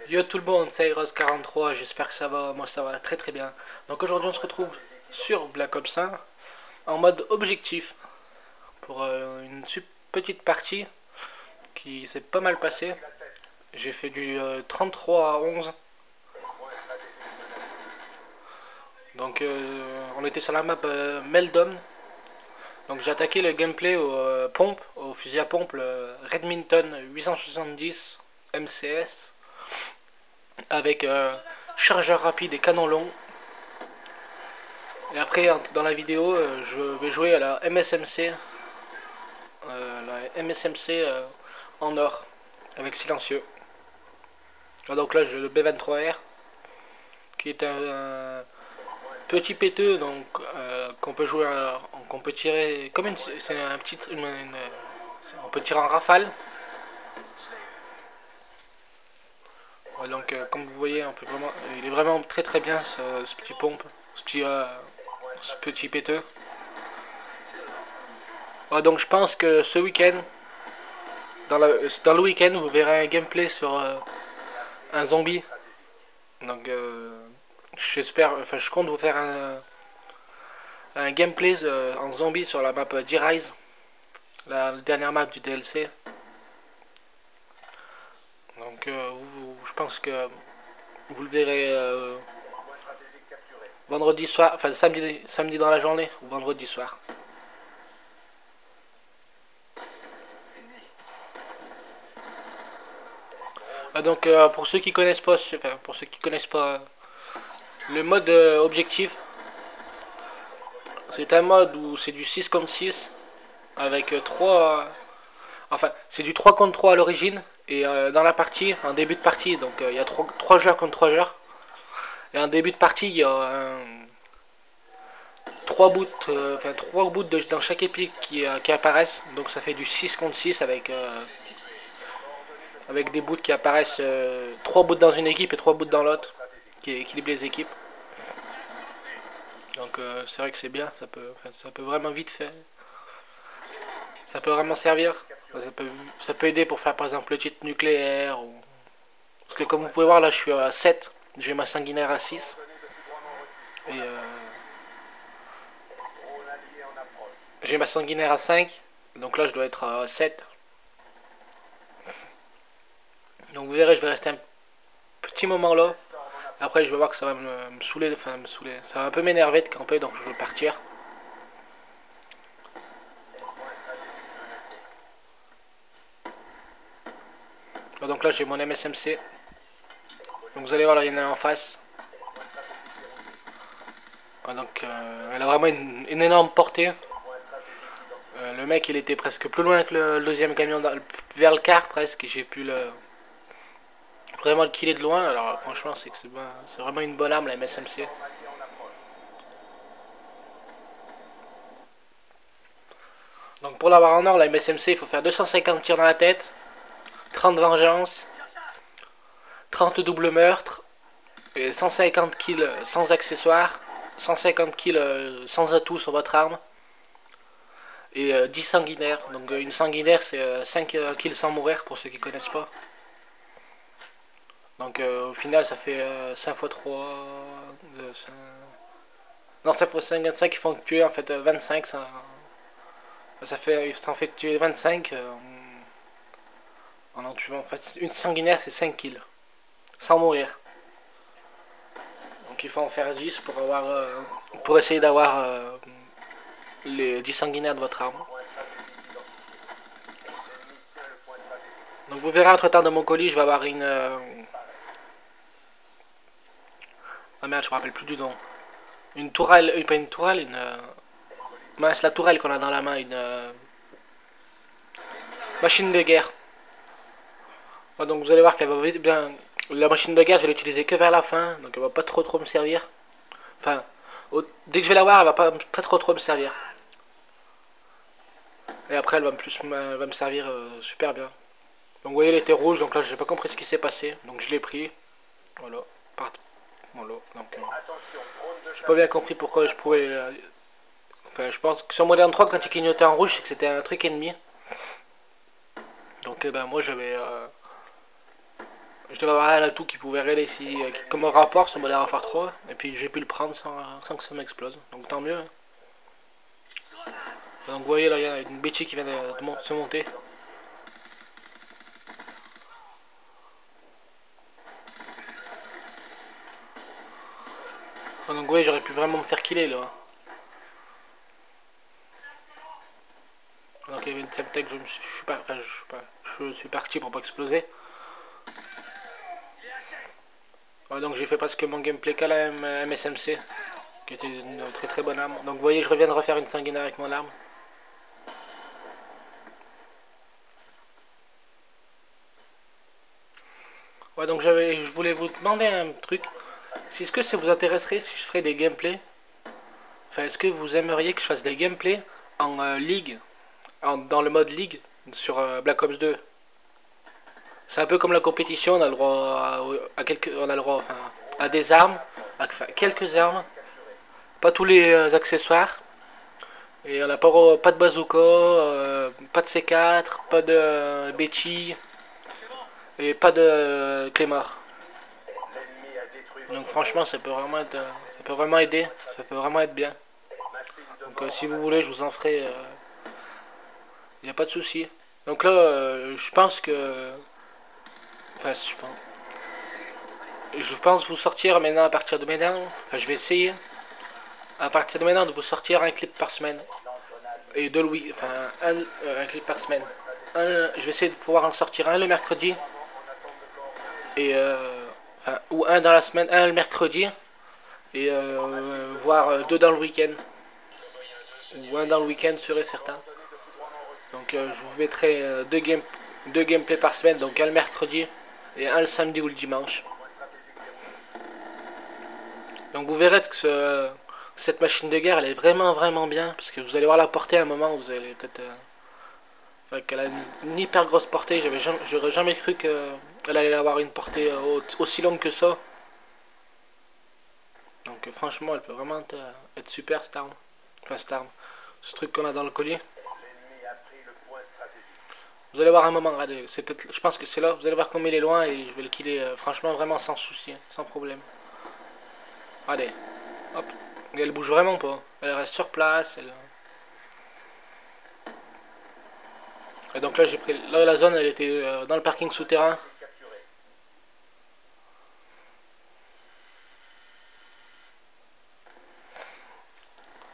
Yo tout le monde, c'est Heroes43, j'espère que ça va, moi ça va très très bien. Donc aujourd'hui on se retrouve sur Black Ops 1 en mode objectif pour une petite partie qui s'est pas mal passée. J'ai fait du 33 à 11. Donc on était sur la map Meldon. Donc j'ai attaqué le gameplay au fusil à pompe, le Redmington 870 MCS avec chargeur rapide et canon long. Et après, dans la vidéo, je vais jouer à la MSMC, en or, avec silencieux. Donc là, j'ai le B23R, qui est un petit péteux, donc qu'on peut jouer, qu'on peut tirer comme c'est un petit, on peut tirer en rafale. Ouais, donc comme vous voyez, on peut vraiment, il est vraiment très très bien ce petit pompe, ce petit péteux. Ouais, donc je pense que ce week-end, dans le week-end, vous verrez un gameplay sur un zombie. Donc j'espère, enfin je compte vous faire un gameplay en zombie sur la map D-Rise, la dernière map du DLC. Donc je pense que vous le verrez vendredi soir, enfin samedi dans la journée ou vendredi soir. Donc pour ceux qui connaissent pas, enfin, pour ceux qui connaissent pas le mode objectif, c'est un mode où c'est du 6 contre 6 avec 3. Enfin, c'est du 3 contre 3 à l'origine. Et dans la partie, en début de partie, donc il y a 3 joueurs contre 3 joueurs. Et en début de partie, il y a 3 bouts, dans chaque épique qui apparaissent. Donc ça fait du 6 contre 6 avec des bouts qui apparaissent, 3 bouts dans une équipe et 3 bouts dans l'autre, qui équilibrent les équipes. Donc c'est vrai que c'est bien, ça peut vraiment vite faire. Ça peut vraiment servir. Ça peut aider pour faire par exemple le cheat nucléaire. Parce que comme vous pouvez voir là je suis à 7. J'ai ma sanguinaire à 6. Et j'ai ma sanguinaire à 5. Donc là je dois être à 7. Donc vous verrez je vais rester un petit moment là. Après je vais voir que ça va me saouler. Enfin me saouler. Ça va un peu m'énerver de camper donc je vais partir. Donc là j'ai mon MSMC. Donc vous allez voir là il y en a un en face. Donc elle a vraiment une énorme portée. Le mec il était presque plus loin que le deuxième camion, vers le quart presque, et j'ai pu vraiment le killer de loin. Alors franchement c'est vraiment une bonne arme la MSMC. Donc pour l'avoir en or, la MSMC il faut faire 250 tirs dans la tête, 30 vengeances, 30 double meurtres, et 150 kills sans accessoires, 150 kills sans atout sur votre arme, et 10 sanguinaires. Donc une sanguinaire c'est 5 kills sans mourir pour ceux qui connaissent pas. Donc au final ça fait 5 x 3. Non, 5 x 5, 25 qui font tuer en fait 25. Ça en fait tuer 25 en tuant. En fait, une sanguinaire c'est 5 kills. Sans mourir. Donc il faut en faire 10 pour essayer d'avoir les 10 sanguinaires de votre arme. Donc vous verrez entre temps dans mon colis je vais avoir une... Ah merde je me rappelle plus du nom. Une tourelle, pas une tourelle, c'est la tourelle qu'on a dans la main, une machine de guerre. Donc vous allez voir qu'elle va bien. La machine de guerre je vais l'utiliser que vers la fin, donc elle va pas trop me servir. Enfin, dès que je vais la voir, elle va pas trop me servir. Et après elle va me servir super bien. Donc vous voyez elle était rouge, donc là j'ai pas compris ce qui s'est passé, donc je l'ai pris. Voilà, voilà. Donc j'ai pas bien compris pourquoi je pouvais Enfin, je pense que sur Modern 3, quand il clignotait en rouge, c'est que c'était un truc ennemi. Donc, ben, moi, je devais avoir un atout qui pouvait régler ici, comme rapport sur Modern Warfare 3. Et puis, j'ai pu le prendre sans que ça m'explose. Donc, tant mieux. Donc, vous voyez, là, il y a une Betty qui vient de se monter. Donc, vous voyez, j'aurais pu vraiment me faire killer, là. Donc, il y avait une Semtech, je suis parti pour pas exploser. Ouais, donc, j'ai fait presque mon gameplay qu'à la MSMC, qui était une très très bonne arme. Donc, vous voyez, je reviens de refaire une sanguinaire avec mon arme. Ouais, donc je voulais vous demander un truc. Si est-ce que ça vous intéresserait si je ferais des gameplays? Enfin, est-ce que vous aimeriez que je fasse des gameplays en ligue, dans le mode ligue sur Black Ops 2? C'est un peu comme la compétition, on a le droit on a le droit, enfin, à des armes, enfin, quelques armes, pas tous les accessoires. Et on n'a pas de bazooka, pas de C4, pas de Betty et pas de Claymore. Donc franchement, ça peut vraiment aider, ça peut vraiment être bien. Donc si vous voulez, je vous en ferai. Il n'y a pas de souci. Donc là, je pense que. Enfin, je pense vous sortir maintenant à partir de maintenant. Enfin, je vais essayer à partir de maintenant de vous sortir un clip par semaine. Et deux le week. Enfin, un clip par semaine. Je vais essayer de pouvoir en sortir un le mercredi. Et. Enfin, ou un dans la semaine, un le mercredi. Et voire deux dans le week-end. Ou un dans le week-end serait certain. Donc je vous mettrai deux gameplays par semaine, donc un le mercredi et un le samedi ou le dimanche. Donc vous verrez que cette machine de guerre elle est vraiment vraiment bien, parce que vous allez voir la portée à un moment, vous allez peut-être... enfin, qu'elle a une hyper grosse portée, j'aurais jamais cru qu'elle allait avoir une portée aussi longue que ça. Donc franchement elle peut vraiment être super cette arme. Enfin cette arme. Ce truc qu'on a dans le collier. Vous allez voir un moment, regardez, je pense que c'est là, vous allez voir comme il est loin et je vais le killer franchement vraiment sans souci, sans problème. Allez, hop, et elle bouge vraiment pas, elle reste sur place. Et donc là j'ai pris, là la zone elle était dans le parking souterrain.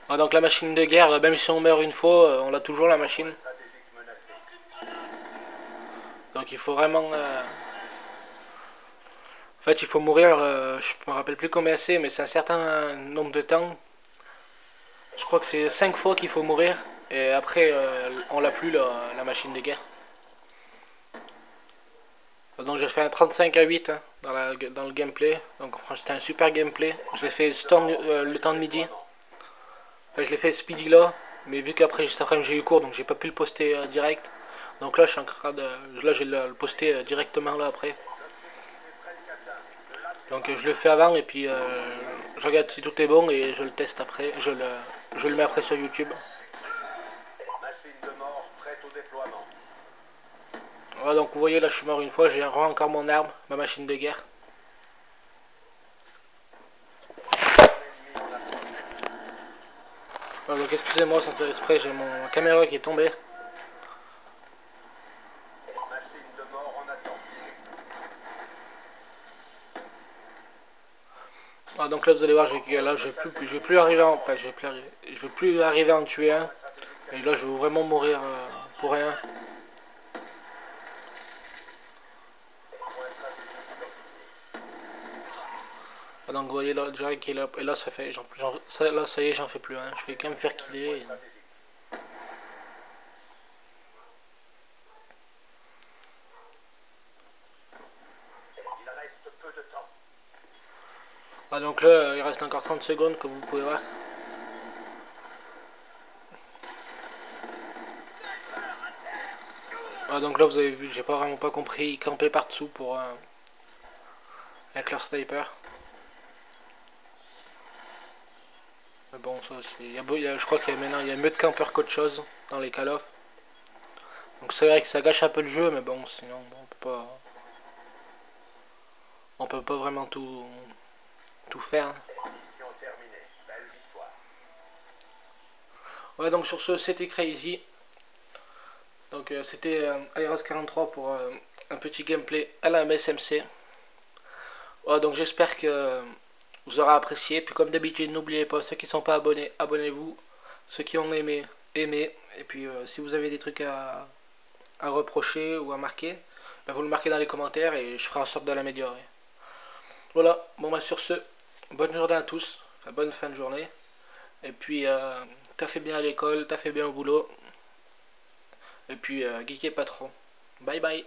Ah, donc la machine de guerre, même si on meurt une fois, on a toujours la machine. Donc il faut vraiment... En fait il faut mourir, je me rappelle plus combien c'est, mais c'est un certain nombre de temps. Je crois que c'est 5 fois qu'il faut mourir. Et après, on l'a plus, la machine de guerre. Donc j'ai fait un 35 à 8 hein, dans le gameplay. Donc franchement c'était un super gameplay. Je l'ai fait le temps de midi. Enfin je l'ai fait speedy là. Mais vu qu'après juste après j'ai eu cours donc j'ai pas pu le poster direct. Donc là je suis en train de. Là je vais le poster directement là après. Donc je le fais avant et puis je regarde si tout est bon et je le teste après. Je le mets après sur YouTube. Voilà, donc vous voyez là je suis mort une fois, j'ai encore mon arme, ma machine de guerre. Voilà, donc excusez-moi sans faire exprès, j'ai mon caméra qui est tombée. Ah, donc là vous allez voir, je vais plus arriver enfin je vais plus arriver à en tuer un. Et là je vais vraiment mourir pour rien. Ah, donc vous voyez là déjà qu'il est là, et là ça fait, là ça y est j'en fais plus un. Je vais quand même faire killer. Ah, donc là il reste encore 30 secondes comme vous pouvez voir. Ah, donc là vous avez vu, j'ai pas vraiment pas compris, ils campaient par-dessous pour avec leur sniper. Mais bon, ça, je crois qu'il y a maintenant il y a mieux de campeurs qu'autre chose dans les Call of. Donc c'est vrai que ça gâche un peu le jeu, mais bon, sinon bon, on peut pas vraiment tout faire. Ouais, donc sur ce, c'était Crazy. Donc c'était Aeros 43 pour un petit gameplay à la MSMC. Ouais, donc j'espère que vous aurez apprécié. Puis comme d'habitude, n'oubliez pas, ceux qui ne sont pas abonnés, abonnez-vous. Ceux qui ont aimé, aimez. Et puis si vous avez des trucs à reprocher ou à marquer, ben, vous le marquez dans les commentaires et je ferai en sorte de l'améliorer. Voilà, bon bah sur ce, bonne journée à tous, enfin, bonne fin de journée. Et puis t'as fait bien à l'école, t'as fait bien au boulot. Et puis geekez pas trop. Bye bye.